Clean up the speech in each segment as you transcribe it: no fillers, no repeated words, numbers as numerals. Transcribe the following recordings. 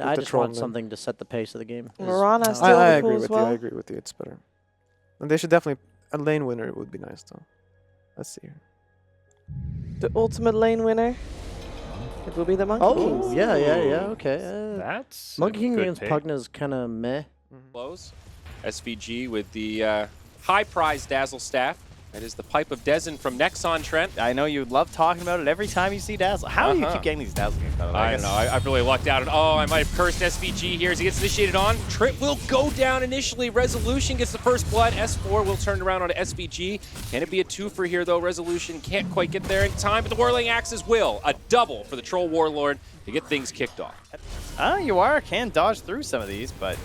I just want something to set the pace of the game. Mirana still I in the agree pool with as well. you. I agree with you. It's better. And they should definitely a lane winner would be nice though. Let's see here. The ultimate lane winner. It will be the Monkey Kings. Oh, yeah, okay. That's Monkey King good against pick. Pugna is kind of meh. Close. SVG with the high prize Dazzle staff. That is the pipe of Dezen from Nexon, Trent. I know you love talking about it every time you see Dazzle. How do you keep getting these Dazzle games, by the way? I don't know. I've really lucked out. Oh, I might have cursed SVG here as he gets initiated on. Trent will go down initially. Resolution gets the first blood. S4 will turn around onto SVG. Can it be a twofer here, though? Resolution can't quite get there in time, but the Whirling Axes will. A double for the Troll Warlord to get things kicked off. Yawar can dodge through some of these, but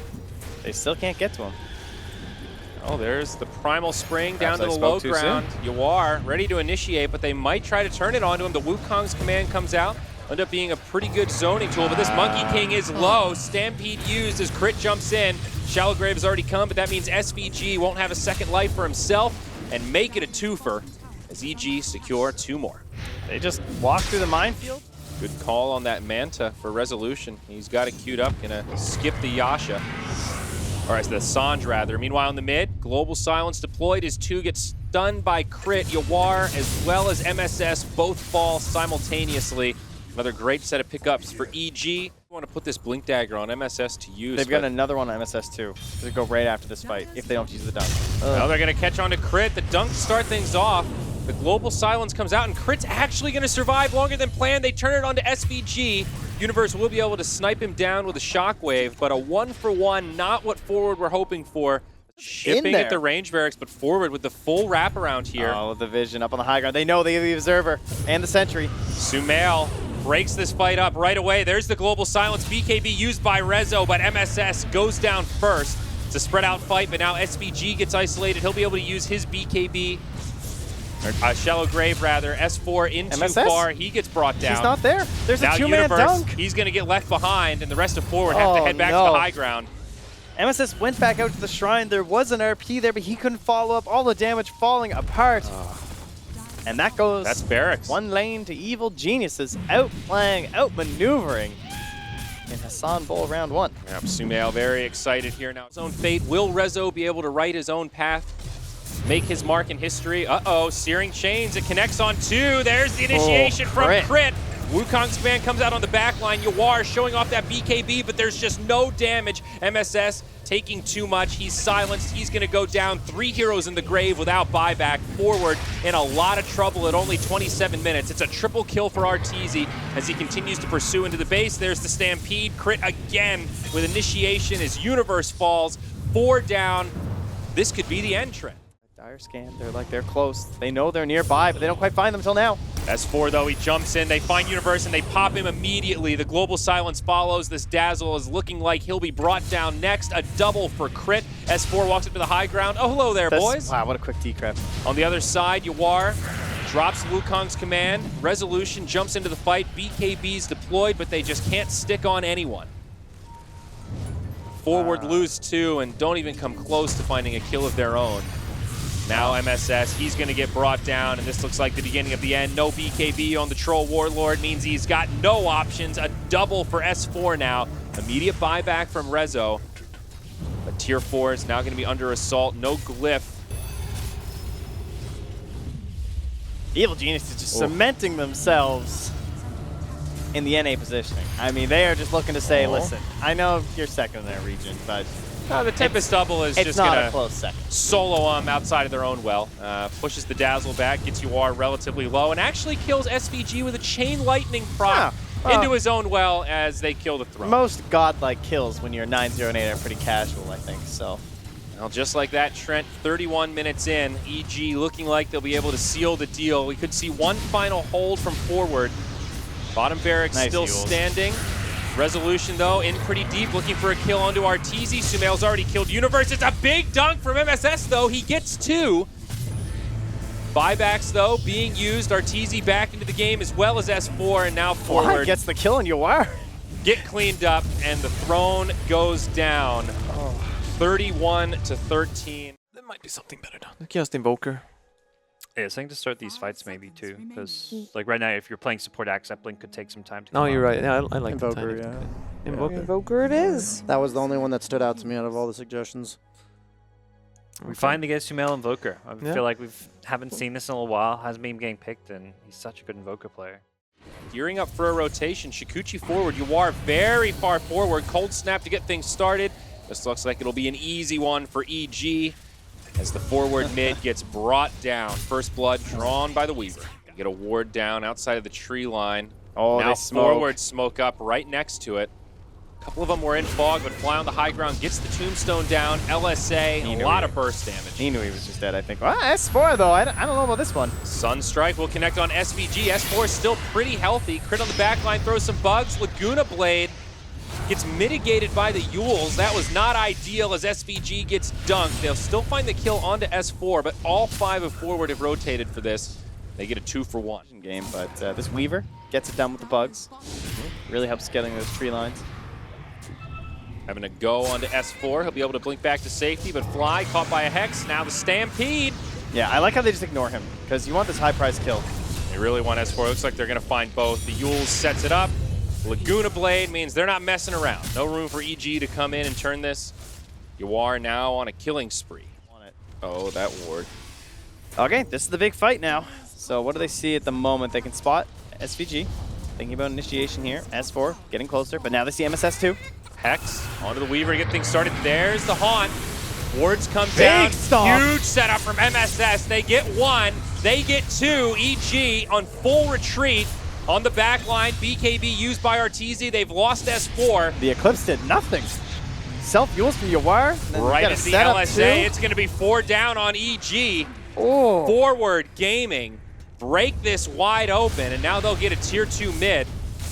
they still can't get to him. Oh, there's the Primal Spring down to the Perhaps I low spoke too ground. Yawar ready to initiate, but they might try to turn it onto him. The Wukong's command comes out. End up being a pretty good zoning tool, but this Monkey King is low. Stampede used as Crit jumps in. Shallow Grave has already come, but that means SVG won't have a second life for himself and make it a twofer as EG secure 2 more. They just walk through the minefield. Good call on that Manta for Resolution. He's got it queued up, gonna skip the Yasha. All right, so the Sanj rather. Meanwhile in the mid, Global Silence deployed as 2 gets stunned by Crit. Yawar as well as MSS both fall simultaneously. Another great set of pickups for EG. I want to put this Blink Dagger on MSS to use. They've got another one on MSS too. They go right after this fight if they don't use the dunk. Now they're going to catch on to Crit. The dunk to start things off. The Global Silence comes out, and Crit's actually going to survive longer than planned. They turn it on to SVG. Universe will be able to snipe him down with a Shockwave, but a 1-for-1, not what Forward were hoping for. Shipping at the range barracks, but Forward with the full wraparound here. Oh, the vision up on the high ground. They know they have the Observer and the Sentry. Sumail breaks this fight up right away. There's the Global Silence. BKB used by Rezo, but MSS goes down first. It's a spread out fight, but now SVG gets isolated. He'll be able to use his BKB. Shallow Grave, rather. S4 in too far. He gets brought down. He's not there. There's now a 2-man dunk. He's going to get left behind, and the rest of Forward have to head back to the high ground. MSS went back out to the shrine. There was an RP there, but he couldn't follow up. All the damage falling apart. And that goes... That's Barracks. 1 lane to Evil Geniuses, outplaying, outmaneuvering in Hassan Bowl round 1. Yep, Sumail very excited here now. His own fate. Will Rezo be able to write his own path? Make his mark in history. Uh-oh, Searing Chains. It connects on 2. There's the initiation from Crit. Wukong's command comes out on the back line. Yawar showing off that BKB, but there's just no damage. MSS taking too much. He's silenced. He's going to go down. 3 heroes in the grave without buyback. Forward in a lot of trouble at only 27 minutes. It's a triple kill for Arteezy as he continues to pursue into the base. There's the Stampede. Crit again with initiation as Universe falls. 4 down. This could be the end, Trent. Dire scan, they're close. They know they're nearby, but they don't quite find them until now. S4 though, he jumps in, they find Universe and they pop him immediately. The Global Silence follows. This Dazzle is looking like he'll be brought down next. A double for Crit. S4 walks up to the high ground. Oh, hello there, boys. Wow, what a quick decrypt. On the other side, Yawar drops Wukong's command. Resolution jumps into the fight. BKB's deployed, but they just can't stick on anyone. Forward lose 2 and don't even come close to finding a kill of their own. Now MSS, he's going to get brought down, and this looks like the beginning of the end. No BKB on the Troll Warlord means he's got no options. A double for S4 now. Immediate buyback from Rezo. But Tier 4 is now going to be under assault. No glyph. Evil Genius is just cementing themselves in the NA positioning. I mean, they are just looking to say, listen, I know you're second in their region, but... the Tempest double is just not going a close second. Solo them outside of their own well. Pushes the Dazzle back, gets Yawar relatively low, and actually kills SVG with a Chain Lightning proc into his own well as they kill the Throne. Most godlike kills when you're 9-0 and 8 are pretty casual, I think, so. Well, just like that, Trent, 31 minutes in, EG looking like they'll be able to seal the deal. We could see one final hold from Forward. Bottom barracks still standing. Resolution, though, in pretty deep, looking for a kill onto Arteezy. Sumail's already killed Universe. It's a big dunk from MSS, though. He gets 2. Buybacks, though, being used. Arteezy back into the game as well as S4, and now Forward gets the kill on Yawar. Get cleaned up, and the Throne goes down. 31-13. There might be something better done. Just Invoker. Yeah, something to start these fights maybe too, because like right now, if you're playing support Accept, Blink could take some time to. No, come you're out. right. Yeah, I like the Invoker, timing. yeah. Invoker. Invoker it is. That was the only one that stood out to me out of all the suggestions. We finally get Sumail Invoker. I Yeah. feel like haven't seen this in a while. Hasn't been getting picked, and he's such a good Invoker player. Gearing up for a rotation. Shikuchi forward. Yuar very far forward. Cold snap to get things started. This looks like it'll be an easy one for EG as the forward mid gets brought down. First blood drawn by the Weaver. Get a ward down outside of the tree line. Oh, Now they smoke. forward smoke up right next to it. A couple of them were in fog, but Fly on the high ground gets the tombstone down. LSA, a lot of burst damage. He knew he was just dead, I think. Well, S4, though. I don't know about this one. Sunstrike will connect on SVG. S4 is still pretty healthy. Crit on the back line, throws some bugs. Laguna Blade gets mitigated by the Yules. That was not ideal as SVG gets dunked. They'll still find the kill onto S4, but all 5 of forward have rotated for this. They get a 2-for-1. Game, but this Weaver gets it done with the bugs. Really helps getting those tree lines. Having a go onto S4. He'll be able to blink back to safety, but Fly caught by a Hex. Now the Stampede. Yeah, I like how they just ignore him, because you want this high price kill. They really want S4. Looks like they're going to find both. The Yules sets it up. Laguna Blade means they're not messing around. No room for EG to come in and turn this. You are now on a killing spree. Oh, that ward. Okay, this is the big fight now. So what do they see at the moment? They can spot SVG. Thinking about initiation here. S4 getting closer, but now they see MSS too. Hex onto the Weaver to get things started. There's the Haunt. Wards come Big down. stomp. Huge setup from MSS. They get 1. They get 2. EG on full retreat on the back line. BKB used by Arteezy. They've lost S4. The Eclipse did nothing. Self-Yules from Yuar. Right into the LSA. It's going to be 4 down on EG. Oh. Forward Gaming break this wide open, and now they'll get a tier 2 mid.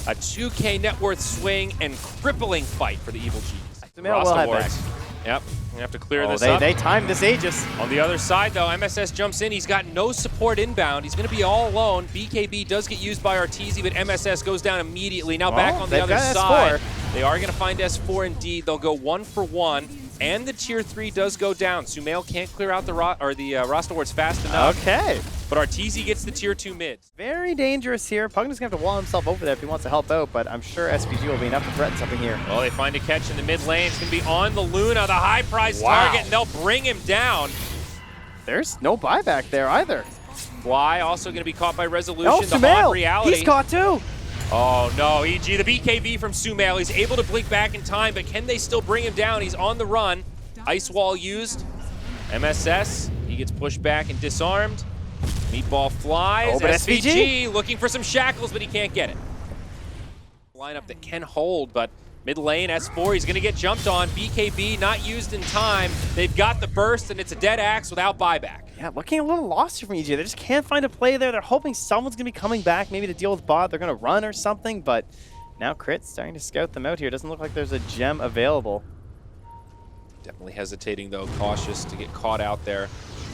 A 2K net worth swing and crippling fight for the Evil G's. Rasta wards. Yep, gonna have to clear this they, up. They timed this Aegis. On the other side, though, MSS jumps in. He's got no support inbound. He's going to be all alone. BKB does get used by Arteezy, but MSS goes down immediately. Now back on the other side. They are going to find S4 indeed. They'll go 1-for-1, and the tier 3 does go down. Sumail can't clear out the roster wards fast enough. Okay. But Arteezy gets the tier 2 mid. Very dangerous here. Pugna's going to have to wall himself over there if he wants to help out, but I'm sure SVG will be enough to threaten something here. Well, they find a catch in the mid lane. It's going to be on the Luna, the high prize target, and they'll bring him down. There's no buyback there either. Fly also going to be caught by Resolution. Oh, the Haunt reality. He's caught too. Oh no, EG, the BKB from Sumail. He's able to blink back in time, but can they still bring him down? He's on the run. Ice wall used. MSS, he gets pushed back and disarmed. Meatball flies. Oh, but SVG looking for some shackles, but he can't get it. Lineup that can hold, but mid lane, S4, he's going to get jumped on. BKB not used in time. They've got the burst, and it's a dead axe without buyback. Yeah, looking a little lost here from EG. They just can't find a play there. They're hoping someone's going to be coming back, maybe to deal with bot. They're going to run or something, but now Crit's starting to scout them out here. Doesn't look like there's a gem available. Definitely hesitating, though, cautious to get caught out there.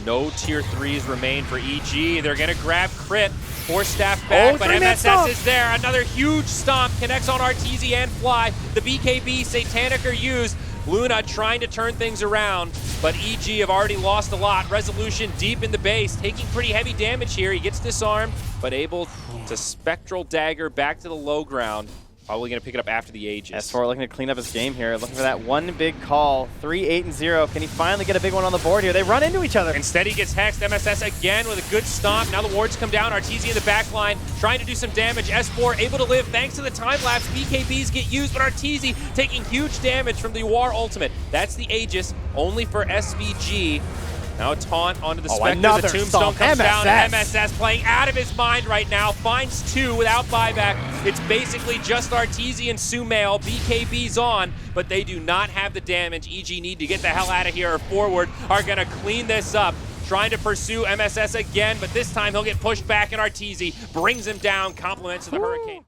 No tier 3s remain for EG. They're going to grab Crit, force staff back, but MSS is there. Another huge stomp connects on Arteezy and Fly. The BKB, Satanic are used. Luna trying to turn things around, but EG have already lost a lot. Resolution deep in the base, taking pretty heavy damage here. He gets disarmed, but able to Spectral Dagger back to the low ground. Probably going to pick it up after the Aegis. S4 looking to clean up his game here, looking for that one big call. 3-8-0. Can he finally get a big one on the board here? They run into each other. Instead, he gets hexed. MSS again with a good stomp. Now the wards come down. Arteezy in the back line trying to do some damage. S4 able to live thanks to the time lapse. BKBs get used, but Arteezy taking huge damage from the War ultimate. That's the Aegis, only for SVG. Now a taunt onto the Spectre. The Tombstone comes down. MSS playing out of his mind right now. Finds 2 without buyback. It's basically just Arteezy and Sumail. BKB's on, but they do not have the damage. EG need to get the hell out of here, or forward are going to clean this up. Trying to pursue MSS again, but this time he'll get pushed back, and Arteezy brings him down. Compliments of the Hurricane.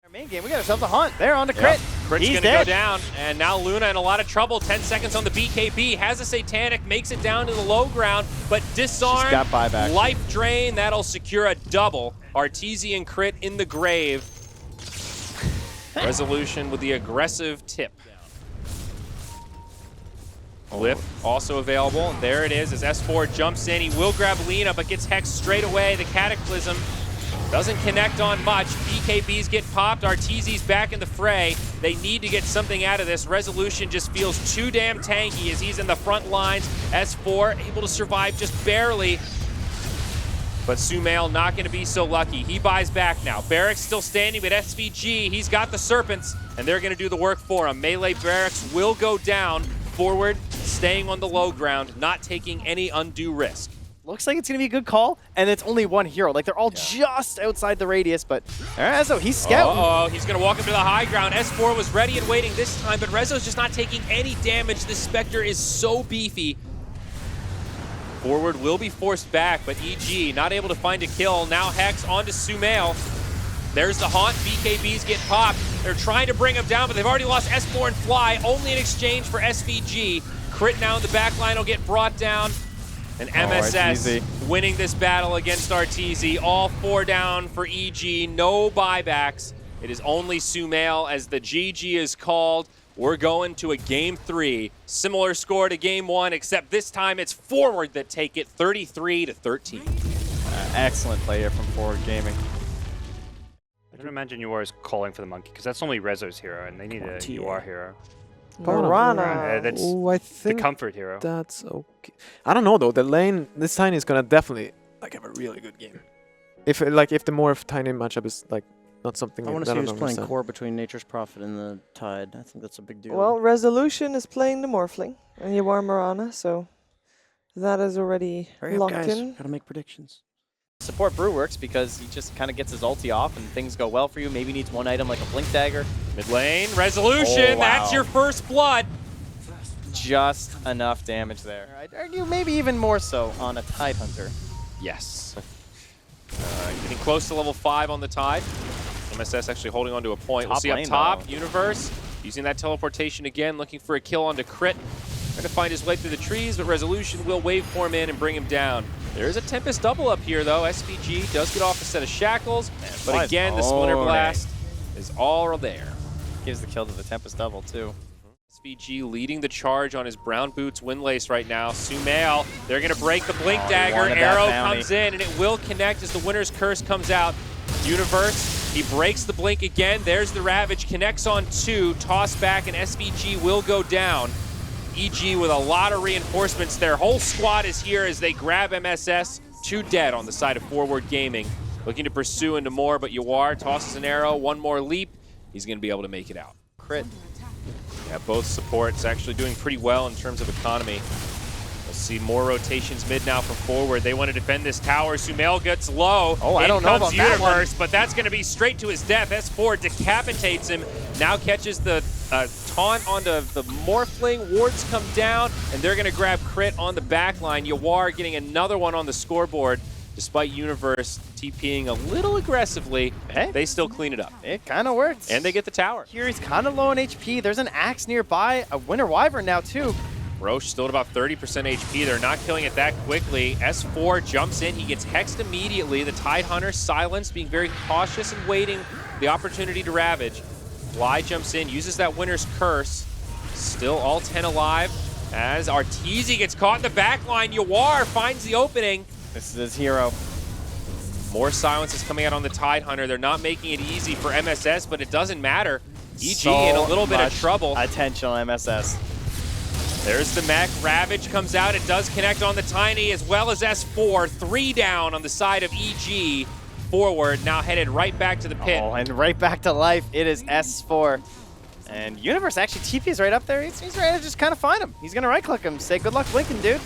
Our main game, we got ourselves a Hunt. They're on to Crit. Crit's He's gonna dead. go down, and now Luna in a lot of trouble. 10 seconds on the BKB, has a Satanic, makes it down to the low ground, but disarmed. She's got buyback. Life drain, that'll secure a double. Arteezy and Crit in the grave. Resolution with the aggressive tip. Lift also available. And there it is as S4 jumps in. He will grab Lena, but gets hexed straight away. The Cataclysm doesn't connect on much. BKBs get popped. Arteezy's back in the fray. They need to get something out of this. Resolution just feels too damn tanky as he's in the front lines. S4 able to survive just barely. But Sumail not going to be so lucky. He buys back now. Barracks still standing, but SVG, he's got the Serpents, and they're going to do the work for him. Melee Barracks will go down. Forward, staying on the low ground, not taking any undue risk. Looks like it's going to be a good call, and it's only one hero. Like, they're all just outside the radius, but Rezo, he's scouting. Uh-oh, he's going to walk him to the high ground. S4 was ready and waiting this time, but Rezo's just not taking any damage. This Spectre is so beefy. Forward will be forced back, but EG not able to find a kill. Now Hex onto Sumail. There's the Haunt. BKBs get popped. They're trying to bring him down, but they've already lost S4 and Fly, only in exchange for SVG. Crit now in the back line will get brought down. And MSS winning this battle against Arteezy. All 4 down for EG. No buybacks. It is only Sumail as the GG is called. We're going to a game 3. Similar score to game 1, except this time it's Forward that take it 33-13. Excellent play here from Forward Gaming. I can imagine UR is calling for the monkey, because that's only Rezo's hero, and they need a UR hero. Marana. That's Oh, I the think comfort hero. that's okay. I don't know though. The lane, this Tiny is gonna definitely like have a really good game. If the Morph Tiny matchup is like not something I want that to see don't who's playing understand. core between Nature's Prophet and the Tide. I think that's a big deal. Well, Resolution is playing the Morphling, and you are Marana, so that is already hurry up, locked guys. in. Gotta make predictions. Support Brew works because he just kind of gets his ulti off and things go well for you. Maybe needs one item like a Blink Dagger. Mid lane, Resolution, Oh, wow. that's your first blood. Just enough damage there. I'd argue maybe even more so on a Tide Hunter. Yes. Getting close to level 5 on the Tide. MSS actually holding on to a point. We'll Top see up lane, top, though. Universe using that teleportation again, looking for a kill onto Crit. Trying to find his way through the trees, but Resolution will waveform in and bring him down. There is a Tempest double up here, though. SVG does get off a set of shackles, but again, the Splinter Blast is all there. Gives the kill to the Tempest double, too. SVG leading the charge on his brown boots windlace right now. Sumail, they're going to break the Blink Oh, he Dagger. wanted that Arrow bounty. comes in, and it will connect as the Winner's Curse comes out. Universe, he breaks the Blink again. There's the Ravage, connects on 2. Toss back, and SVG will go down. EG with a lot of reinforcements. Their whole squad is here as they grab MSS. 2 dead on the side of Forward Gaming. Looking to pursue into more, but Yawar tosses an arrow. One more leap. He's going to be able to make it out. Crit. Yeah, both supports actually doing pretty well in terms of economy. We'll see more rotations mid now from Forward. They want to defend this tower. Sumail gets low. Oh, I don't know about that one. Universe, but that's going to be straight to his death. S4 decapitates him. Now catches the taunt onto the Morphling. Wards come down, and they're going to grab Crit on the back line. Yawar getting another one on the scoreboard. Despite Universe TPing a little aggressively, Hey. they still clean it up. It kind of works. And they get the tower. Here he's kind of low on HP. There's an Axe nearby. A Winter Wyvern now, too. Roche still at about 30% HP. They're not killing it that quickly. S4 jumps in. He gets hexed immediately. The Tide Hunter silenced, being very cautious and waiting the opportunity to ravage. Fly jumps in, uses that Winner's Curse. Still all 10 alive as Arteezy gets caught in the back line. Yawar finds the opening. This is his hero. More silence is coming out on the Tide Hunter. They're not making it easy for MSS, but it doesn't matter. EG So in a little bit of much trouble. Attention on MSS. There's the mech. Ravage comes out. It does connect on the Tiny as well as S4. 3 down on the side of EG. Forward now headed right back to the pit. Oh, and right back to life. It is S4. And Universe actually TP's right up there. He's ready to just kind of find him. He's going to right-click him. Say, good luck blinking, dude.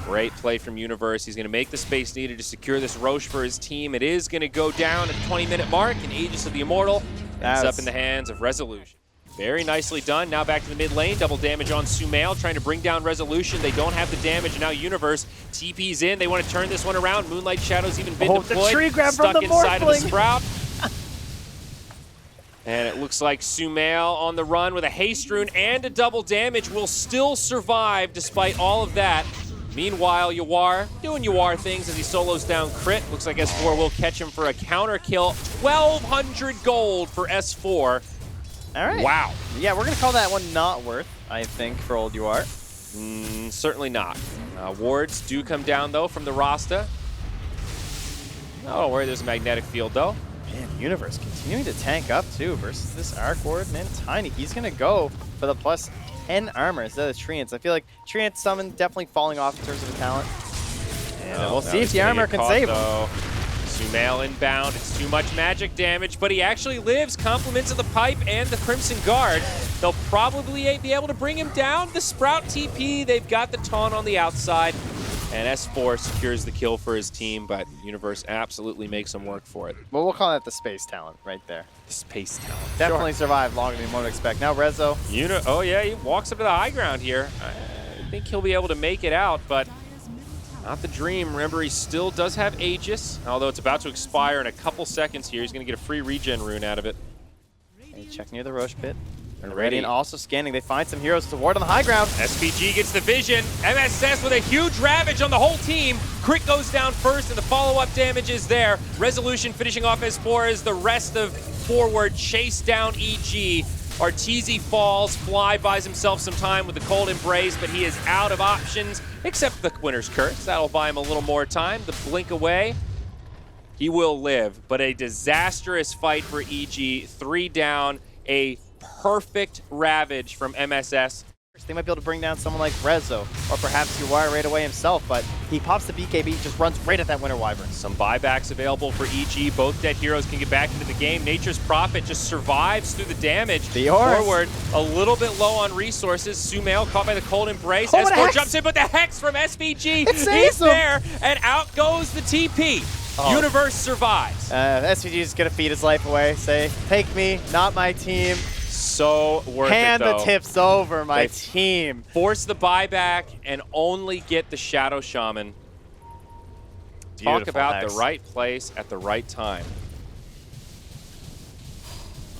Great play from Universe. He's going to make the space needed to secure this Roche for his team. It is going to go down at the 20-minute mark, and Aegis of the Immortal ends up in the hands of Resolution. Very nicely done. Now back to the mid lane. Double damage on Sumail, trying to bring down Resolution. They don't have the damage, and now Universe TP's in. They want to turn this one around. Moonlight Shadow's even been deployed. The tree grab stuck from the inside of the Morphling. Sprout. And it looks like Sumail on the run with a haste rune and a double damage will still survive despite all of that. Meanwhile, Yawar doing Yawar things as he solos down Crit. Looks like S4 will catch him for a counter kill. 1,200 gold for S4. All right. Wow. Yeah, we're going to call that one not worth, I think, for old UR. Certainly not. Wards do come down, though, from the Rasta. Oh, don't worry, there's a magnetic field, though. Man, Universe continuing to tank up, too, versus this Arc Ward. Man, Tiny, he's going to go for the plus 10 armor instead of Treants. I feel like Treant Summon definitely falling off in terms of the talent. And we'll see if the armor can save him. Sumail inbound, it's too much magic damage, but he actually lives. Compliments of the Pipe and the Crimson Guard. They'll probably be able to bring him down. The Sprout TP, they've got the taunt on the outside. And S4 secures the kill for his team, but Universe absolutely makes him work for it. Well, we'll call that the space talent right there. The space talent. Definitely survived longer than one would expect. Now Rezo. Oh yeah, he walks up to the high ground here. I think he'll be able to make it out, but not the dream. Remember, he still does have Aegis, although it's about to expire in a couple seconds here. He's going to get a free regen rune out of it. Hey, check near the Roche pit. And Radiant also scanning. They find some heroes to ward on the high ground. SPG gets the vision. MSS with a huge ravage on the whole team. Crit goes down first, and the follow-up damage is there. Resolution finishing off S4 as the rest of Forward chase down EG. Arteezy falls. Fly buys himself some time with the Cold Embrace, but he is out of options, except the Winter's Curse. That'll buy him a little more time. The blink away. He will live, but a disastrous fight for EG. 3 down, a perfect ravage from MSS. They might be able to bring down someone like Rezo, or perhaps Uwire right away himself, but he pops the BKB, just runs right at that Winter Wyvern. Some buybacks available for EG. Both dead heroes can get back into the game. Nature's Prophet just survives through the damage. Forward, a little bit low on resources. Sumail caught by the Cold Embrace. S4 jumps in, but the Hex from SVG is there, and out goes the TP. Universe survives. SVG is going to feed his life away, say, take me, not my team. So worth Hand it, though. the tips over, my team. Force the buyback and only get the Shadow Shaman. Talk about the right place at the right time.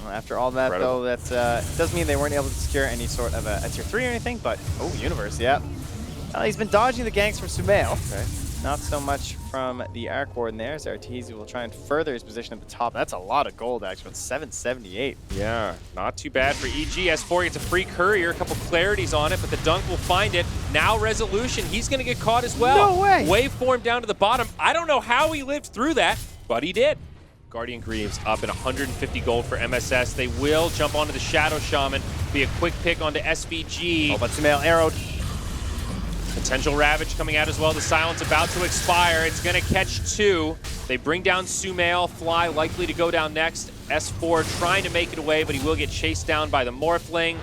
Well, after all that, though, that's doesn't mean they weren't able to secure any sort of a tier 3 or anything, but, oh, Universe, yeah. He's been dodging the ganks from Sumail. Okay. Not so much from the Arc Warden there, as Arteezy will try and further his position at the top. That's a lot of gold, actually, about 778. Yeah, not too bad for EG. S4 gets a free courier, a couple clarities on it, but the Dunk will find it. Now Resolution, he's going to get caught as well. No way! Waveform down to the bottom. I don't know how he lived through that, but he did. Guardian Greaves up in 150 gold for MSS. They will jump onto the Shadow Shaman, be a quick pick onto SVG. Oh, but Sumail arrowed. Potential Ravage coming out as well. The Silence about to expire. It's going to catch 2. They bring down Sumail. Fly likely to go down next. S4 trying to make it away, but he will get chased down by the Morphling.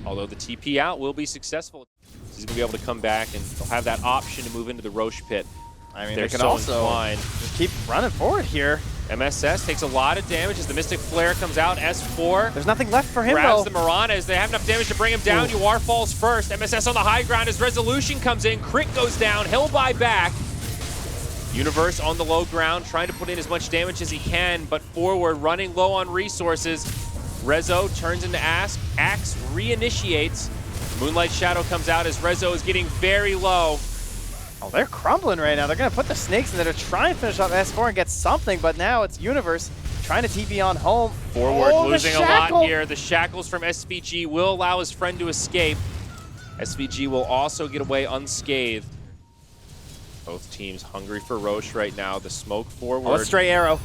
Although the TP out will be successful. He's going to be able to come back, and they'll have that option to move into the Roche pit. I mean, they could also just keep running forward here. MSS takes a lot of damage as the Mystic Flare comes out. S4. There's nothing left for him, grabs though. the Maranas. They have enough damage to bring him down. Uwire falls first. MSS on the high ground as Resolution comes in. Crit goes down. He'll buy back. Universe on the low ground, trying to put in as much damage as he can, but Forward running low on resources. Rezo turns into Axe. Axe reinitiates. Moonlight Shadow comes out as Rezo is getting very low. Oh, they're crumbling right now. They're going to put the snakes in there to try and finish off S4 and get something, but now it's Universe trying to TP on home. Forward losing a lot here. The shackles from SVG will allow his friend to escape. SVG will also get away unscathed. Both teams hungry for Roche right now. The smoke forward. Oh, a stray arrow.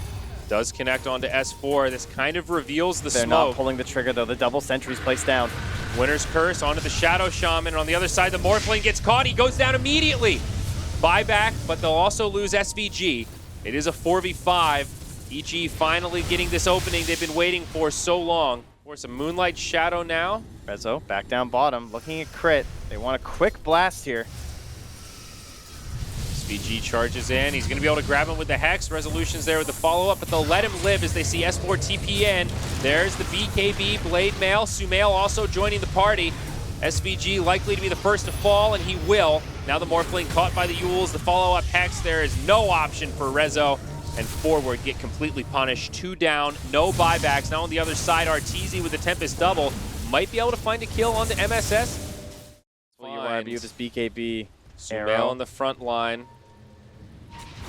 Does connect onto S4. This kind of reveals the They're smoke. not pulling the trigger, though. The double sentry's placed down. Winter's Curse onto the Shadow Shaman. And on the other side, the Morphling gets caught. He goes down immediately. Buyback, but they'll also lose SVG. It is a 4v5. EG finally getting this opening they've been waiting for so long. For some Moonlight Shadow now. Rezo back down bottom, looking at Crit. They want a quick blast here. SVG charges in. He's going to be able to grab him with the Hex. Resolution's there with the follow-up, but they'll let him live as they see S4 TP in. There's the BKB Blade Mail. Sumail also joining the party. SVG likely to be the first to fall, and he will. Now the Morphling caught by the Yules. The follow-up Hex. There is no option for Rezo. And Forward get completely punished. 2 down, no buybacks. Now on the other side, Arteezy with the Tempest double. Might be able to find a kill onto MSS. Well, you want to view this BKB Sumail on the front line.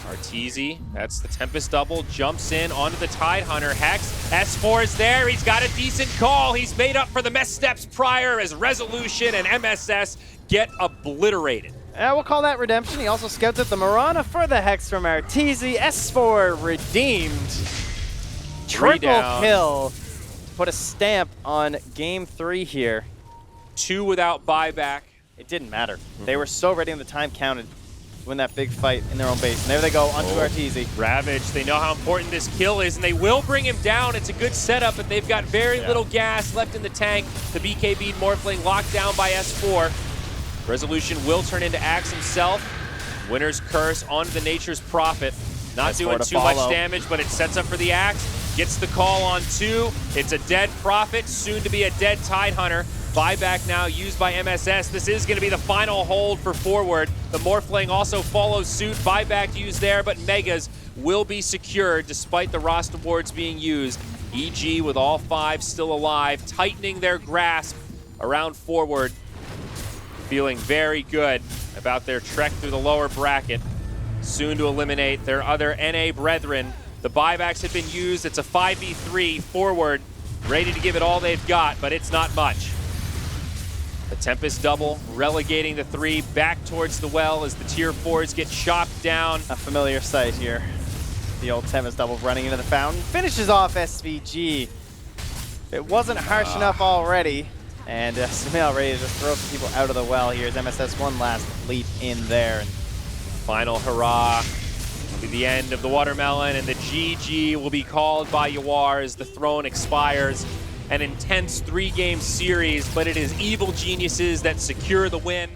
Arteezy, that's the Tempest double, jumps in onto the Tidehunter. Hex, S4 is there, he's got a decent call. He's made up for the mess steps prior as Resolution and MSS get obliterated. We'll call that redemption. He also scouted the Mirana for the Hex from Arteezy. S4 redeemed. Triple down. kill to put a stamp on game 3 here. 2 without buyback. It didn't matter. They were so ready and the time counted to win that big fight in their own base. And there they go onto Arteezy. Ravage, they know how important this kill is, and they will bring him down. It's a good setup, but they've got very little gas left in the tank. The BKB Morphling locked down by S4. Resolution will turn into Axe himself. Winner's Curse onto the Nature's Prophet. Not S4 doing to too much follow. damage, but it sets up for the Axe. Gets the call on 2. It's a dead Prophet, soon to be a dead Tidehunter. Buyback now used by MSS. This is going to be the final hold for forward. The Morphling also follows suit. Buyback used there, but Megas will be secured despite the roster boards being used. EG with all 5 still alive, tightening their grasp around forward. Feeling very good about their trek through the lower bracket. Soon to eliminate their other NA brethren. The buybacks have been used. It's a 5v3 forward, ready to give it all they've got, but it's not much. The Tempest double, relegating the 3 back towards the well as the tier 4s get chopped down. A familiar sight here. The old Tempest double running into the fountain. Finishes off SVG. It wasn't harsh enough already. And Sumail ready to just throw some people out of the well here as MSS one last leap in there. And Final hurrah to the end of the watermelon, and the GG will be called by Yawar as the throne expires. An intense 3-game series, but it is Evil Geniuses that secure the win.